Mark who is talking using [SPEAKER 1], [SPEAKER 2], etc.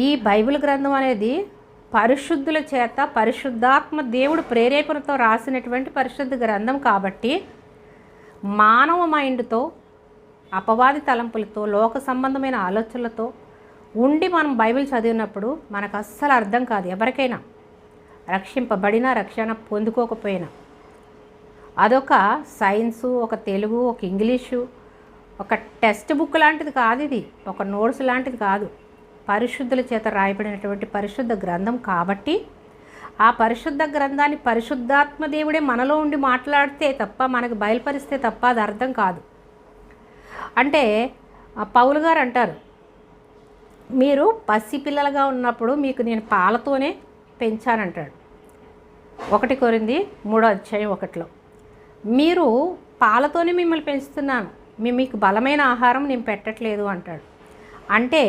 [SPEAKER 1] ఈ బైబిల్ గ్రంథం అనేది పరిశుద్ధుల చేత పరిశుద్ధాత్మ దేవుడు ప్రేరేపణతో రాసినటువంటి పరిశుద్ధ గ్రంథం కాబట్టి మానవ మైండ్తో అపవాది తలంపులతో లోక సంబంధమైన ఆలోచనలతో ఉండి మనం బైబిల్ చదివినప్పుడు మనకు అస్సలు అర్థం కాదు. ఎవరికైనా రక్షింపబడినా రక్షణ పొందుకోకపోయినా అదొక సైన్సు, ఒక తెలుగు, ఒక ఇంగ్లీషు, ఒక టెక్స్ట్ బుక్ లాంటిది కాదు. ఇది ఒక నోట్స్ లాంటిది కాదు. పరిశుద్ధుల చేత రాయబడినటువంటి పరిశుద్ధ గ్రంథం కాబట్టి ఆ పరిశుద్ధ గ్రంథాన్ని పరిశుద్ధాత్మ దేవుడే మనలో ఉండి మాట్లాడితే తప్ప, మనకు బయలుపరిస్తే తప్ప అది అర్థం కాదు. అంటే పౌలు గారు అంటారు, మీరు పసిపిల్లలుగా ఉన్నప్పుడు మీకు నేను పాలతోనే పెంచానంటాడు. 1 కొరింథీ 3:1 మీరు పాలతోనే మిమ్మల్ని పెంచుతున్నాను, మీకు బలమైన ఆహారం నేను పెట్టట్లేదు అంటాడు. అంటే